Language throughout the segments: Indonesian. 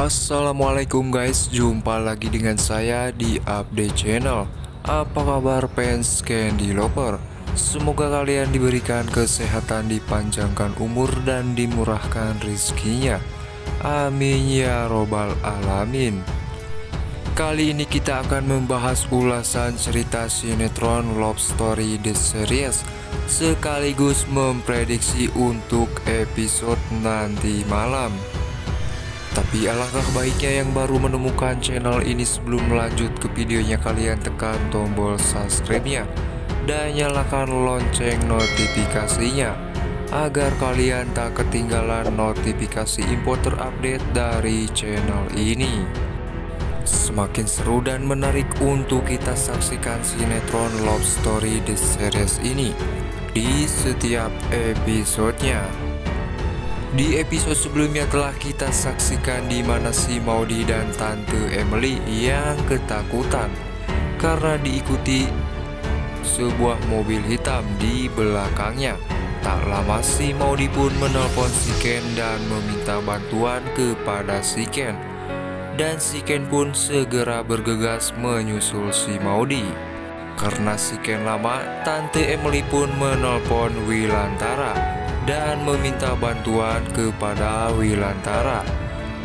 Assalamualaikum guys, jumpa lagi dengan saya di Update Channel. Apa kabar fans Candy Lover? Semoga kalian diberikan kesehatan, dipanjangkan umur, dan dimurahkan rezekinya. Amin ya robbal alamin. Kali ini kita akan membahas ulasan cerita sinetron Love Story The Series, sekaligus memprediksi untuk episode nanti malam. Tapi alangkah baiknya yang baru menemukan channel ini, sebelum melanjut ke videonya, kalian tekan tombol subscribe-nya dan nyalakan lonceng notifikasinya agar kalian tak ketinggalan notifikasi info terupdate dari channel ini. Semakin seru dan menarik untuk kita saksikan sinetron Love Story The Series ini di setiap episodenya. Di episode sebelumnya telah kita saksikan di mana si Maudy dan Tante Emily yang ketakutan karena diikuti sebuah mobil hitam di belakangnya. Tak lama si Maudy pun menelpon si Ken dan meminta bantuan kepada si Ken. Dan si Ken pun segera bergegas menyusul si Maudy. Karena si Ken lama, Tante Emily pun menelpon Wilantara dan meminta bantuan kepada Wilantara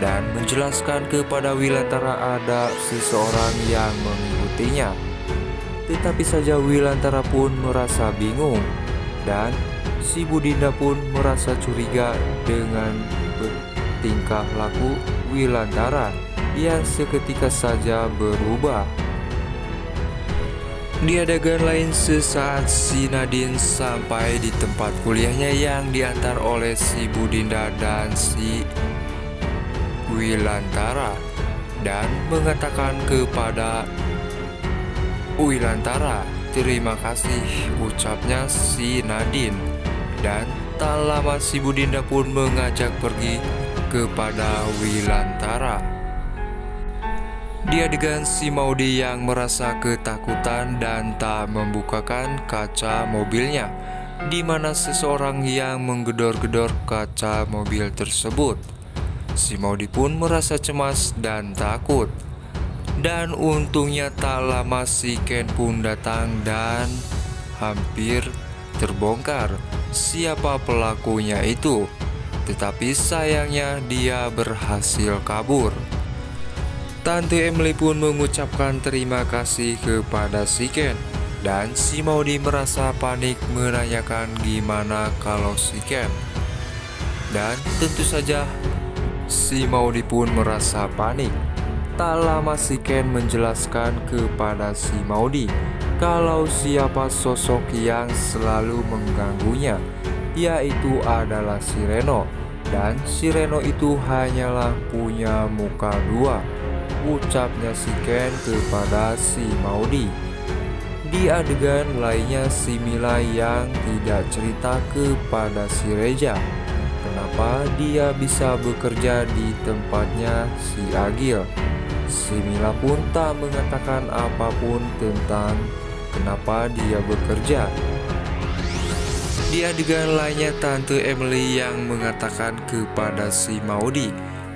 dan menjelaskan kepada Wilantara ada seseorang yang mengikutinya. Tetapi saja Wilantara pun merasa bingung dan si Budinda pun merasa curiga dengan tingkah laku Wilantara yang seketika saja berubah. Di adegan lain, sesaat si Nadine sampai di tempat kuliahnya yang diantar oleh si Budinda dan si Wilantara dan mengatakan kepada Wilantara terima kasih, ucapnya si Nadine. Dan tak lama si Budinda pun mengajak pergi kepada Wilantara. Di adegan si Maudy yang merasa ketakutan dan tak membukakan kaca mobilnya, di mana seseorang yang menggedor-gedor kaca mobil tersebut. Si Maudy pun merasa cemas dan takut. Dan untungnya tak lama si Ken pun datang dan hampir terbongkar siapa pelakunya itu. Tetapi sayangnya dia berhasil kabur. Tante Emily pun mengucapkan terima kasih kepada si Ken. Dan si Maudy merasa panik menanyakan gimana kalau si Ken. Dan tentu saja si Maudy pun merasa panik. Tak lama si Ken menjelaskan kepada si Maudy kalau siapa sosok yang selalu mengganggunya, yaitu adalah si Reno. Dan si Reno itu hanyalah punya muka dua, ucapnya si Ken kepada si Maudy. Di adegan lainnya, si Mila yang tidak cerita kepada si Reja kenapa dia bisa bekerja di tempatnya si Agil. Si Mila pun tak mengatakan apapun tentang kenapa dia bekerja. Di adegan lainnya, Tante Emily yang mengatakan kepada si Maudy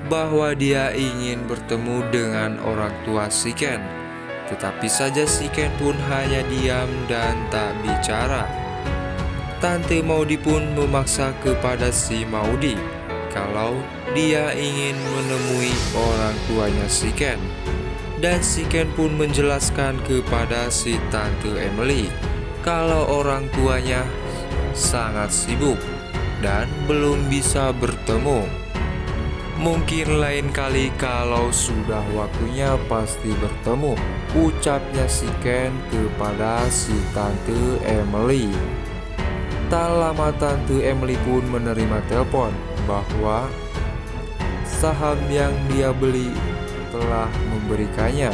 bahwa dia ingin bertemu dengan orang tua si Ken. Tetapi saja si Ken pun hanya diam dan tak bicara. Tante Maudy pun memaksa kepada si Maudy kalau dia ingin menemui orang tuanya si Ken. Dan si Ken pun menjelaskan kepada si Tante Emily kalau orang tuanya sangat sibuk dan belum bisa bertemu. Mungkin lain kali kalau sudah waktunya pasti bertemu, ucapnya si Ken kepada si Tante Emily. Tak lama Tante Emily pun menerima telepon bahwa saham yang dia beli telah memberikannya.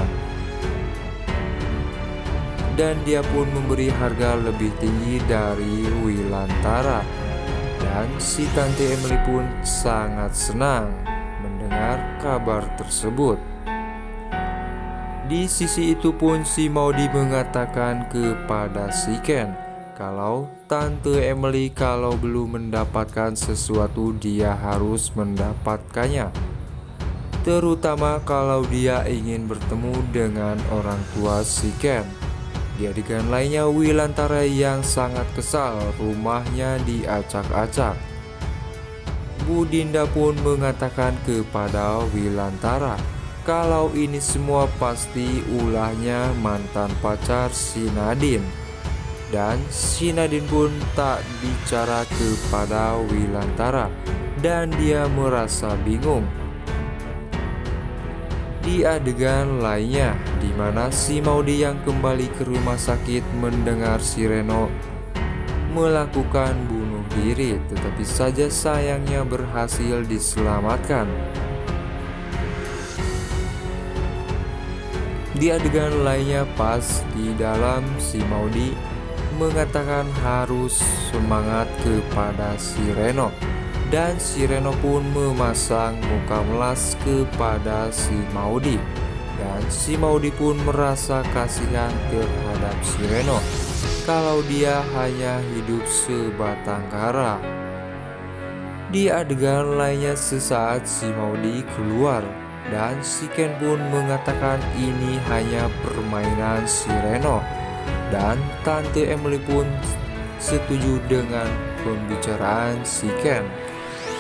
Dan dia pun memberi harga lebih tinggi dari Wilantara. Dan si Tante Emily pun sangat senang mendengar kabar tersebut. Di sisi itu pun si Maudy mengatakan kepada si Ken kalau Tante Emily kalau belum mendapatkan sesuatu dia harus mendapatkannya. terutama kalau dia ingin bertemu dengan orang tua si Ken. Di adegan lainnya, Wilantara yang sangat kesal rumahnya diacak-acak. Bu Dinda pun mengatakan kepada Wilantara kalau ini semua pasti ulahnya mantan pacar si Nadine. Dan si Nadine pun tak bicara kepada Wilantara dan dia merasa bingung. Di adegan lainnya, di mana si Maudy yang kembali ke rumah sakit mendengar si Reno melakukan bunuh diri, tetapi saja sayangnya berhasil diselamatkan. Di adegan lainnya, pas di dalam, si Maudy mengatakan harus semangat kepada si Reno. Dan si Reno pun memasang muka melas kepada si Maudy. Dan si Maudy pun merasa kasihan terhadap si Reno kalau dia hanya hidup sebatang kara. Di adegan lainnya, sesaat si Maudy keluar dan si Ken pun mengatakan ini hanya permainan si Reno. Dan Tante Emily pun setuju dengan pembicaraan si Ken.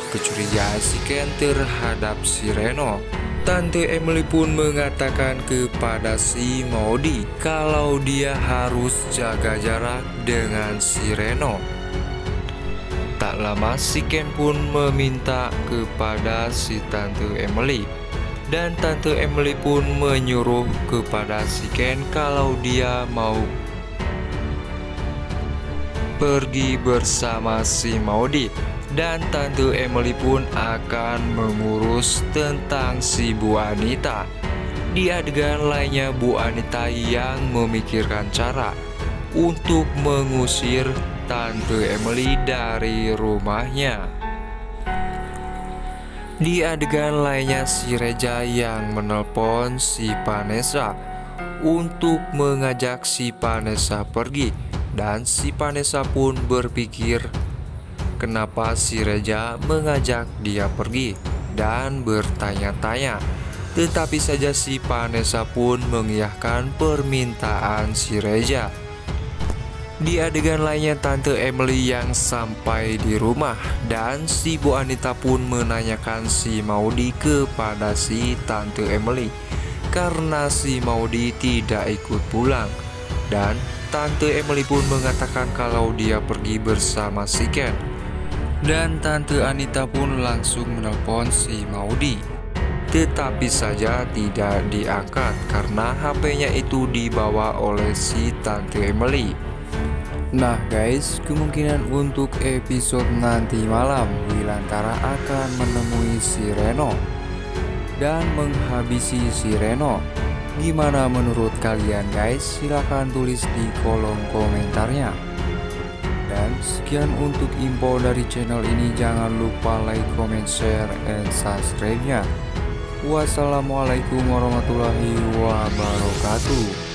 Kecurigaan si Ken terhadap si Reno, Tante Emily pun mengatakan kepada si Maudy kalau dia harus jaga jarak dengan si Reno. Tak lama si Ken pun meminta kepada si Tante Emily, dan Tante Emily pun menyuruh kepada si Ken kalau dia mau pergi bersama si Maudy. Dan Tante Emily pun akan mengurus tentang si Bu Anita. Di adegan lainnya, Bu Anita yang memikirkan cara untuk mengusir Tante Emily dari rumahnya. Di adegan lainnya, si Reja yang menelpon si Vanessa untuk mengajak si Vanessa pergi. Dan si Vanessa pun berpikir kenapa si Reja mengajak dia pergi dan bertanya-tanya. Tetapi saja si Vanessa pun mengiyakan permintaan si Reja. Di adegan lainnya, Tante Emily yang sampai di rumah dan si Bu Anita pun menanyakan si Maudy kepada si Tante Emily karena si Maudy tidak ikut pulang. Dan Tante Emily pun mengatakan kalau dia pergi bersama si Ken. Dan Tante Anita pun langsung menelpon si Maudy. Tetapi saja tidak diangkat karena HP-nya itu dibawa oleh si Tante Emily. Nah guys, kemungkinan untuk episode nanti malam Wilantara akan menemui si Reno dan menghabisi si Reno. Gimana menurut kalian guys? Silahkan tulis di kolom komentarnya. Dan sekian untuk info dari channel ini. Jangan lupa like, comment, share, and subscribe-nya. Wassalamualaikum warahmatullahi wabarakatuh.